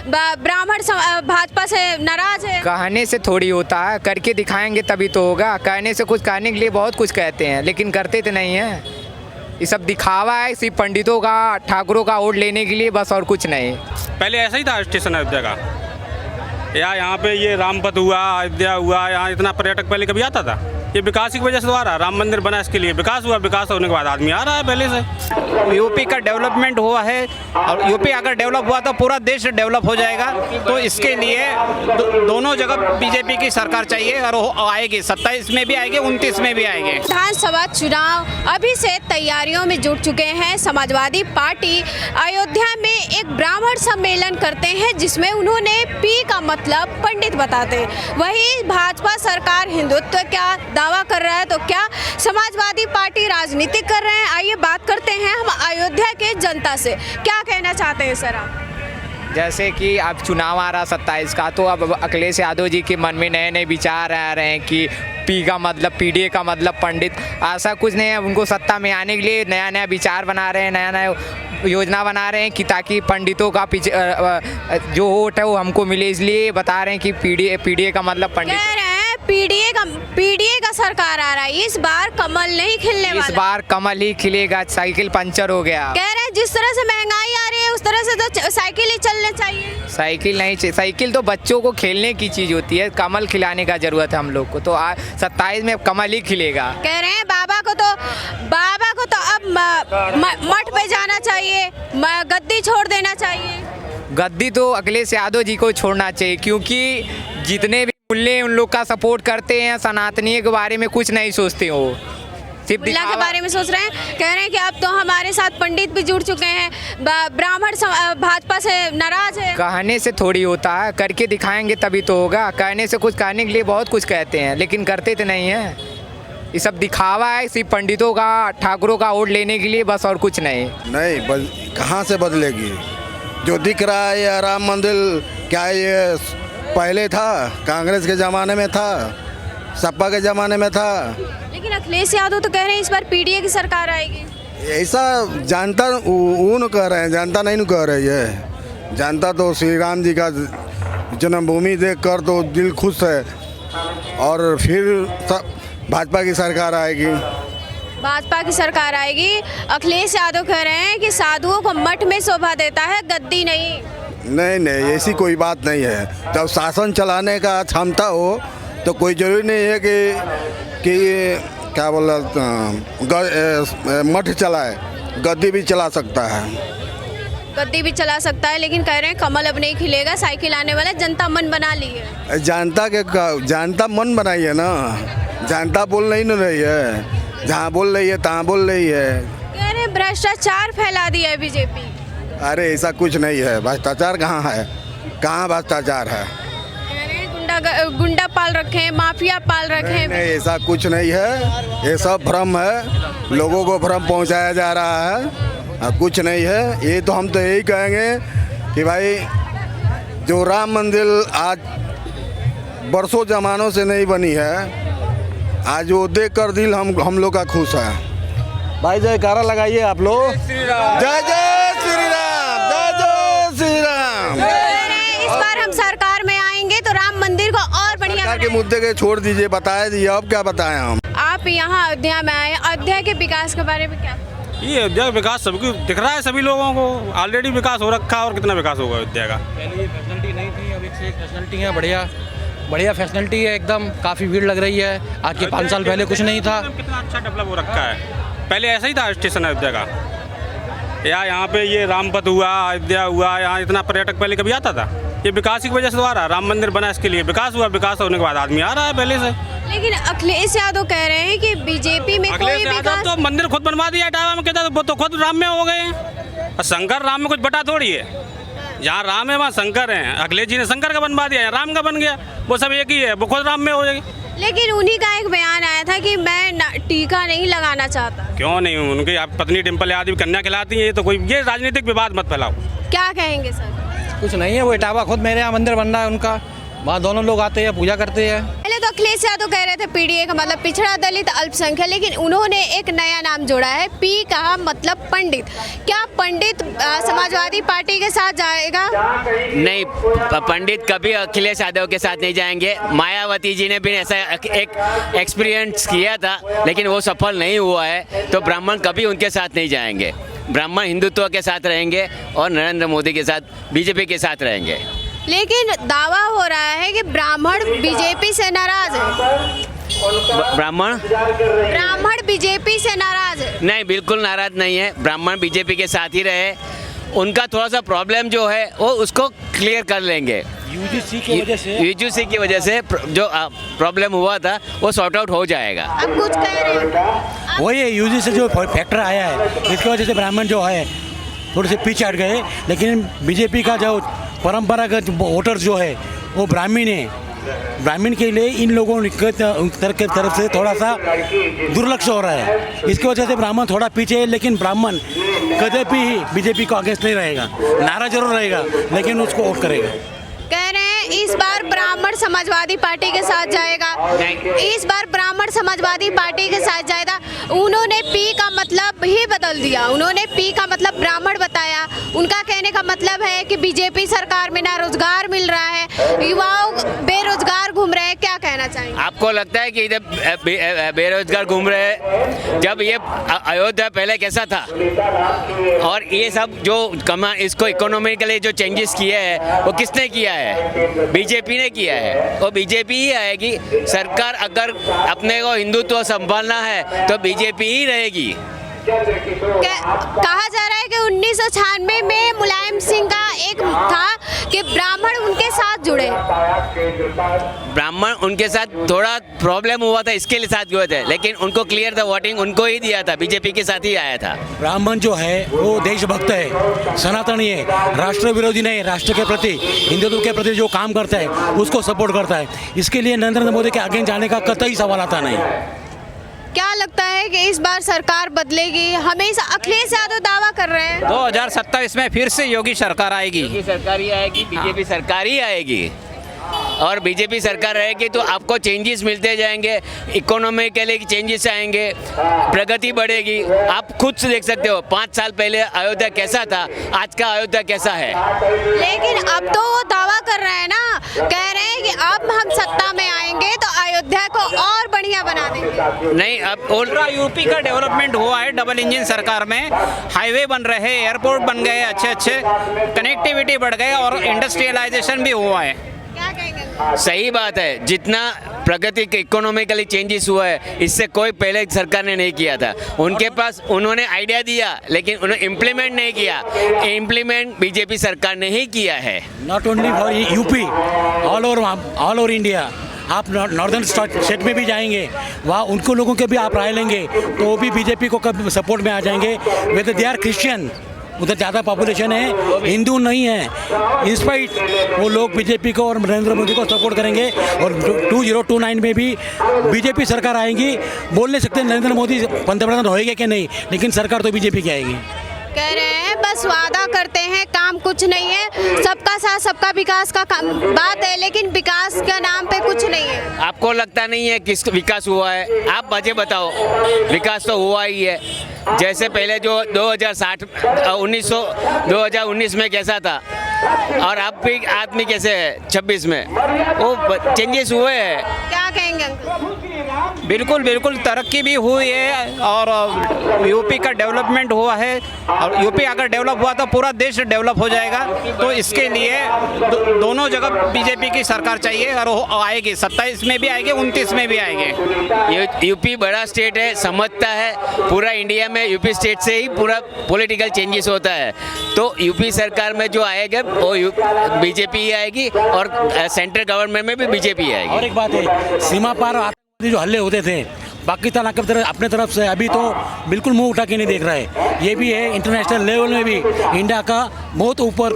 ब्राह्मण भाजपा से नाराज है। कहने से थोड़ी होता है, करके दिखाएंगे तभी तो होगा। कहने से कुछ, कहने के लिए बहुत कुछ कहते हैं लेकिन करते तो नहीं है। ये सब दिखावा है सिर्फ पंडितों का, ठाकुरों का वोट लेने के लिए, बस और कुछ नहीं। पहले ऐसा ही था स्टेशन अयोध्या का, यहाँ पे ये रामपथ हुआ, अयोध्या हुआ, यहाँ इतना पर्यटक पहले कभी आता था? ये विकास की वजह से तो आ रहा है, राम मंदिर बना इसके लिए विकास हुआ, विकास होने के बाद आदमी आ रहा है पहले से। यूपी का डेवलपमेंट हुआ है और यूपी अगर डेवलप हुआ तो पूरा देश डेवलप हो जाएगा। तो इसके लिए दोनों जगह बीजेपी की सरकार चाहिए और आएगी, 27 में भी आएगी, 29 में भी आएगी। विधानसभा चुनाव अभी से तैयारियों में जुट चुके हैं। समाजवादी पार्टी अयोध्या में एक ब्राह्मण सम्मेलन करते हैं जिसमें उन्होंने पी का मतलब पंडित बताते। वही भाजपा सरकार हिंदुत्व का दावा कर रहा है, तो क्या समाजवादी पार्टी राजनीति कर रहे हैं? आइए बात करते हैं हम अयोध्या के जनता से। क्या कहना चाहते हैं सर आप? जैसे कि अब चुनाव आ रहा 27 का, तो अब अखिलेश यादव जी के मन में नए नए विचार आ रहे हैं कि पी का मतलब पीडीए का मतलब पंडित। ऐसा कुछ नहीं है, उनको सत्ता में आने के लिए नया नया विचार बना रहे हैं, नया नया योजना बना रहे हैं कि ताकि पंडितों का जो वोट है वो हमको मिले, इसलिए बता रहे हैं कि पीडीए का मतलब पंडित। कह रहे हैं पीडीए का सरकार आ रहा है, इस बार कमल नहीं खिलने वाला। इस बार कमल ही खिलेगा, साइकिल पंचर हो गया। कह रहे हैं जिस तरह से महंगाई आ रही है उस तरह से तो साइकिल ही चलने चाहिए। साइकिल नहीं चाहिए, साइकिल तो बच्चों को खेलने की चीज होती है, कमल खिलाने का जरूरत है हम लोग को। तो 27 में कमल ही खिलेगा। कह रहे हैं बाबा को तो अब मठ पे जाना चाहिए, गद्दी छोड़ देना चाहिए। गद्दी तो अखिलेश यादव जी को छोड़ना चाहिए, क्योंकि जितने भी मुल्ले उन लोग का सपोर्ट करते हैं, सनातनी के बारे में कुछ नहीं सोचते हो, सिर्फ मुल्ला के बारे में सोच रहे हैं। कह रहे हैं कि अब तो हमारे साथ पंडित भी जुड़ चुके हैं, ब्राह्मण भाजपा से नाराज है। कहने से थोड़ी होता है, करके दिखाएंगे तभी तो होगा। कहने से कुछ, कहने के लिए बहुत कुछ कहते हैं लेकिन करते तो नहीं है। ये सब दिखावा है सिर्फ पंडितों का, ठाकुरों का वोट लेने के लिए, बस और कुछ नहीं। कहाँ से बदलेगी? जो दिख रहा है ये राम मंदिर, क्या ये पहले था? कांग्रेस के ज़माने में था, सपा के ज़माने में था। लेकिन अखिलेश यादव तो कह रहे हैं इस बार पीडीए की सरकार आएगी। ऐसा जानता वो न कह रहे हैं, जानता नहीं न कह रही है। जानता तो श्री राम जी का जन्मभूमि देखकर तो दिल खुश है, और फिर भाजपा की सरकार आएगी। भाजपा की सरकार आएगी। अखिलेश यादव कह रहे हैं कि साधुओं को मठ में शोभा देता है, गद्दी नहीं। नहीं, ऐसी कोई बात नहीं है। जब शासन चलाने का क्षमता हो तो कोई जरूरी नहीं है कि क्या बोला मठ चलाए, गद्दी भी चला सकता है। गद्दी भी चला सकता है, लेकिन कह रहे हैं कमल अब नहीं खिलेगा, साइकिल आने वाला। जनता मन बना ली है। जनता मन बनाई है ना, जनता बोल नहीं न रही है, जहाँ बोल रही है तहाँ बोल रही है। कह रहे हैं भ्रष्टाचार फैला दिया है बीजेपी। अरे ऐसा कुछ नहीं है, भ्रष्टाचार कहाँ है? कहाँ भ्रष्टाचार है? कह रहे हैं गुंडा पाल रखे हैं, माफिया पाल रखे हैं। नहीं, ऐसा कुछ नहीं है, ये सब भ्रम है, लोगों को भ्रम पहुंचाया जा रहा है, कुछ नहीं है। ये तो हम तो यही कहेंगे कि भाई जो राम मंदिर आज बरसों जमानों से नहीं बनी है, आज वो देख कर दिल हम लोग का खुश है। भाई जयकारा लगाइए आप लोग। जय जय श्री राम, जय जय श्री राम। इस बार हम सरकार में आएंगे तो राम मंदिर को और बढ़िया सरकार के मुद्दे के छोड़ दीजिए, बताए दीजिए, अब क्या बताएं हम। आप यहाँ अयोध्या में आए, अयोध्या के विकास के बारे में क्या? ये अयोध्या का विकास सबको दिख रहा है, सभी लोगों को ऑलरेडी विकास हो रखा है। और कितना विकास होगा अयोध्या का? पहले ये फैसिलिटी नहीं थी, अब एक फैसिलिटी है, बढ़िया फैसिलिटी है एकदम। काफ़ी भीड़ लग रही है, आज के 5 साल पहले कुछ नहीं था। कितना अच्छा डेवलप हो रखा है। पहले ऐसा ही था स्टेशन अयोध्या का, यहाँ पे ये रामपथ हुआ, अयोध्या हुआ, यहाँ इतना पर्यटक पहले कभी आता था? ये विकास की वजह से तो आ रहा है, राम मंदिर बना इसके लिए विकास हुआ, विकास होने के बाद आदमी आ रहा है पहले से। लेकिन अखिलेश यादव कह रहे हैं कि बीजेपी में कोई विकास तो मंदिर खुद बनवा दिया टावा में, कहता वो तो खुद राम में हो गए हैं। शंकर राम में कुछ बटा थोड़ी है, जहाँ राम है वहाँ शंकर है। अखिलेश जी ने शंकर का बनवा दिया, राम का बन गया, वो सब एक ही है, वो खुद राम में हो जाएगी। लेकिन उन्हीं का एक बयान आया था कि मैं टीका नहीं लगाना चाहता। क्यों नहीं? उनकी पत्नी डिम्पल यादव कन्या खिलाती है, ये तो कोई ये राजनीतिक विवाद मत फैलाओ। क्या कहेंगे सर? कुछ नहीं है, वो इटावा खुद मेरे यहाँ मंदिर बन रहा है उनका, वहाँ दोनों लोग आते हैं, पूजा करते हैं। पहले तो अखिलेश यादव कह रहे थे पीडीए का मतलब पिछड़ा दलित अल्पसंख्यक, लेकिन उन्होंने एक नया नाम जोड़ा है, पी का मतलब पंडित। क्या पंडित समाजवादी पार्टी के साथ जाएगा? नहीं, पंडित कभी अखिलेश यादव के साथ नहीं जाएंगे। मायावती जी ने भी ऐसा एक एक्सपीरियंस किया था, लेकिन वो सफल नहीं हुआ है। तो ब्राह्मण कभी उनके साथ नहीं जाएंगे। ब्राह्मण हिंदुत्व के साथ रहेंगे और नरेंद्र मोदी के साथ, बीजेपी के साथ रहेंगे। लेकिन दावा हो रहा है कि ब्राह्मण बीजेपी से नाराज है। ब्राह्मण बीजेपी से नाराज है? नहीं, बिल्कुल नाराज नहीं है। ब्राह्मण बीजेपी के साथ ही रहे। उनका थोड़ा सा प्रॉब्लम जो है वो उसको क्लियर कर लेंगे। यूजीसी की वजह से जो प्रॉब्लम हुआ था वो सॉर्ट आउट हो जाएगा। अब कुछ कह रहे हैं? वही है, यूजी से जो फैक्टर आया है इसकी वजह से ब्राह्मण जो है थोड़े से पीछे हट गए। लेकिन बीजेपी का जो परंपरागत वोटर जो है वो ब्राह्मण है। ब्राह्मण के लिए इन लोगों की तरफ से थोड़ा सा दुर्लक्ष्य हो रहा है। इसकी वजह से ब्राह्मण थोड़ा पीछे है। लेकिन ब्राह्मण कभी भी बीजेपी को अगेंस्ट नहीं रहेगा, नारा जरूर रहेगा लेकिन उसको वोट करेगा। कह रहे हैं इस बार ब्राह्मण समाजवादी पार्टी के साथ जाएगा। इस बार ब्राह्मण समाजवादी पार्टी के साथ जाएगा। उन्होंने पी का मतलब ही बदल दिया। उन्होंने पी का मतलब ब्राह्मण बताया। उनका कहने का मतलब है कि बीजेपी सरकार में ना रोजगार मिल रहा है, युवाओं बेरोजगार घूम रहे हैं। क्या कहना चाहेंगे? आपको लगता है कि इधर बेरोजगार घूम रहे हैं? जब ये अयोध्या पहले कैसा था और ये सब जो इसको इकोनॉमिकली जो चेंजेस किए हैं वो किसने किया है? बीजेपी ने किया है। और बीजेपी ही आएगी। सरकार अगर अपने को हिंदुत्व संभालना है तो बीजेपी ही रहेगी। कहा जा रहा है कि 1996 में मुलायम सिंह का एक था कि ब्राह्मण उनके साथ जुड़े। ब्राह्मण उनके साथ थोड़ा प्रॉब्लम हुआ था, इसके लिए साथ हुए थे, लेकिन उनको क्लियर था, वोटिंग उनको ही दिया था, बीजेपी के साथ ही आया था। ब्राह्मण जो है वो देशभक्त है, सनातनी है, राष्ट्र विरोधी नहीं, राष्ट्र के प्रति, हिंदुत्व के प्रति जो काम करता है उसको सपोर्ट करता है। इसके लिए नरेंद्र मोदी के आगे जाने का कतई सवाल आता नहीं। क्या लगता है कि इस बार सरकार बदलेगी? हमेशा अखिलेश यादव दावा कर रहे हैं 2027 में फिर से योगी सरकार आएगी। योगी सरकार ही आएगी, बीजेपी सरकार ही आएगी। और बीजेपी सरकार रहेगी तो आपको चेंजेस मिलते जाएंगे, इकोनॉमी के लिए चेंजेस आएंगे, प्रगति बढ़ेगी। आप खुद से देख सकते हो 5 साल पहले अयोध्या कैसा था, आज का अयोध्या कैसा है। लेकिन अब तो वो दावा कर रहे हैं ना, कह रहे हैं कि अब हम सत्ता में आएंगे तो अयोध्या को और बढ़िया बना देंगे। नहीं, अब पूरा यूपी का डेवलपमेंट हुआ है डबल इंजन सरकार में। हाईवे बन रहे, एयरपोर्ट बन गए, अच्छे कनेक्टिविटी बढ़ गए और इंडस्ट्रियलाइजेशन भी हुआ है। क्या कहेंगे? सही बात है। जितना प्रगति के इकोनॉमिकली चेंजेस हुआ है इससे कोई पहले सरकार ने नहीं किया था। उनके पास उन्होंने आइडिया दिया लेकिन उन्होंने इम्प्लीमेंट नहीं किया। इम्प्लीमेंट बीजेपी सरकार ने ही किया है। Not only for UP, all over India. आप नॉर्दर्न स्टेट में भी जाएंगे, वहाँ उनको लोगों के भी आप राय लेंगे तो वो भी बीजेपी को कब सपोर्ट में आ जाएंगे। वेदर दे आर क्रिश्चियन, उधर ज़्यादा पॉपुलेशन है, हिंदू नहीं है, इंस्पाइट वो लोग बीजेपी को और नरेंद्र मोदी को सपोर्ट करेंगे। और 2029 में भी बीजेपी सरकार आएगी। बोल नहीं सकते नरेंद्र मोदी पंतप्रधान होएगा कि नहीं, लेकिन सरकार तो बीजेपी की आएगी। कह रहे हैं बस वादा करते हैं, काम कुछ नहीं है। सबका साथ सबका विकास का बात है, लेकिन विकास के नाम पे कुछ नहीं है। आपको लगता नहीं है किस विकास हुआ है? आप मुझे बताओ, विकास तो हुआ ही है। जैसे पहले जो 2019 में कैसा था और अब भी आदमी कैसे है 26 में, वो चेंजेस हुए हैं। क्या कहेंगे अंकल? बिल्कुल तरक्की भी हुई है और यूपी का डेवलपमेंट हुआ है। और यूपी अगर डेवलप हुआ तो पूरा देश डेवलप हो जाएगा। तो इसके लिए दोनों जगह बीजेपी की सरकार चाहिए और वो आएगी। 27 में भी आएगी, 29 में भी आएंगे। यूपी बड़ा स्टेट है, समझता है। पूरा इंडिया में यूपी स्टेट से ही पूरा पॉलिटिकल चेंजेस होता है। तो यूपी सरकार में जो आएगा वो बीजेपी ही आएगी और सेंट्रल गवर्नमेंट में भी बीजेपी आएगी। और एक बात है, सीमा पार आतंकवादी जो हल्ले होते थे पाकिस्तान अपने तरफ से, अभी तो बिल्कुल मुंह उठा के नहीं देख रहा है। ये भी है, इंटरनेशनल लेवल में भी इंडिया का बहुत ऊपर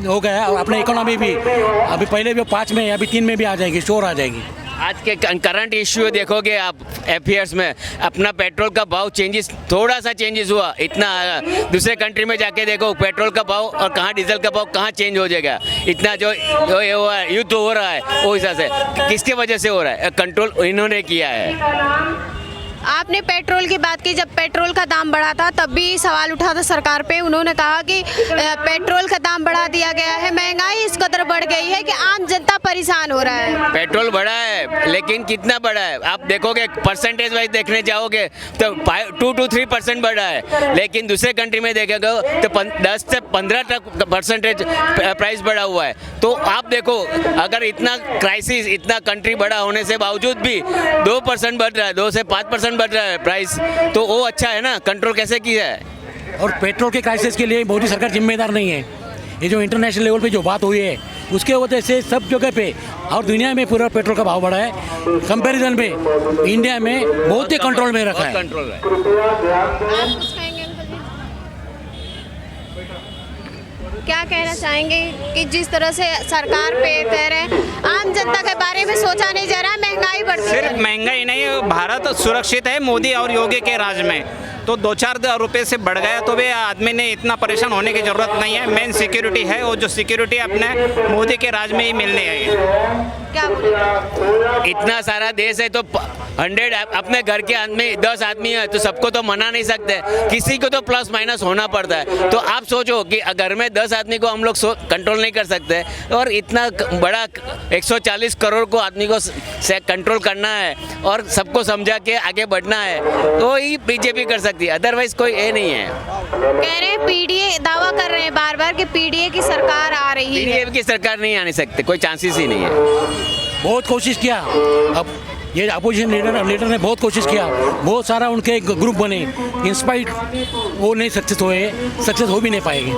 हो गया और अपने इकोनॉमी भी अभी पहले भी 5 में अभी 3 में भी आ जाएगी, शोर आ जाएगी। आज के करंट इश्यू देखोगे आप अफेयर्स में, अपना पेट्रोल का भाव चेंजेस, थोड़ा सा चेंजेस हुआ, इतना दूसरे कंट्री में जाके देखो पेट्रोल का भाव और कहाँ डीजल का भाव कहाँ चेंज हो जाएगा। इतना जो ये हुआ है, युद्ध हो रहा है, वो हिसाब से किसके वजह से हो रहा है? कंट्रोल इन्होंने किया है। आपने पेट्रोल की बात की, जब पेट्रोल का दाम बढ़ा था तब भी सवाल उठा था सरकार पे। उन्होंने कहा कि पेट्रोल का दाम बढ़ा दिया गया है, महंगाई इस कदर बढ़ गई है कि आम जनता परेशान हो रहा है। पेट्रोल बढ़ा है, लेकिन कितना बढ़ा है आप देखोगे, परसेंटेज वाइज देखने जाओगे तो 2 to 3% बढ़ा है, लेकिन दूसरे कंट्री में देखेगा तो 10 से 15% प्राइस बढ़ा हुआ है। तो आप देखो, अगर इतना क्राइसिस, इतना कंट्री बड़ा होने से बावजूद भी 2% बढ़ रहा है, 2 से 5% बढ़ रहा है प्राइस, तो वो अच्छा है ना? कंट्रोल कैसे किया है? और पेट्रोल के क्राइसिस के लिए मोदी सरकार जिम्मेदार नहीं है। ये जो इंटरनेशनल लेवल पे जो बात हुई है उसके वजह से सब जगह पे और दुनिया में पूरा पेट्रोल का भाव बढ़ा है। कंपैरिजन में इंडिया में बहुत ही कंट्रोल में रखा है। कंट्रोल है। आप कुछ कहेंगे अंकल जी? क्या कहना चाहेंगे कि जिस तरह से सरकार पे कह रहे हैं, आम जनता के बारे में सोचा नहीं जा रहा, महंगाई बढ़ती है। सिर्फ महंगाई नहीं, भारत सुरक्षित है मोदी और योगी के राज में। तो 2-4 रुपए से बढ़ गया तो भी आदमी ने इतना परेशान होने की जरूरत नहीं है। मेन सिक्योरिटी है, और जो सिक्योरिटी अपने मोदी के राज में ही मिलने आई है। क्या बोलेंगे? इतना सारा देश है तो 100 अपने घर के आदमी 10 आदमी है तो सबको तो मना नहीं सकते, किसी को तो प्लस माइनस होना पड़ता है। तो आप सोचो कि घर में 10 आदमी को हम लोग कंट्रोल नहीं कर सकते, और इतना बड़ा 140 करोड़ को आदमी को से कंट्रोल करना है और सबको समझा के आगे बढ़ना है, तो ही बीजेपी कर सकती है, अदरवाइज कोई ये नहीं है। कह रहे हैं पीडीए, दावा कर रहे हैं बार बार कि पीडीए की सरकार आ रही है। पीडीए की सरकार नहीं आने सकते, कोई चांसेस ही नहीं है। बहुत कोशिश किया, अब ये अपोजिशन लीडर ने बहुत कोशिश किया, बहुत सारा उनके ग्रुप बने, इंस्पाइट वो नहीं सक्सेस हुए, सक्सेस हो भी नहीं पाएंगे।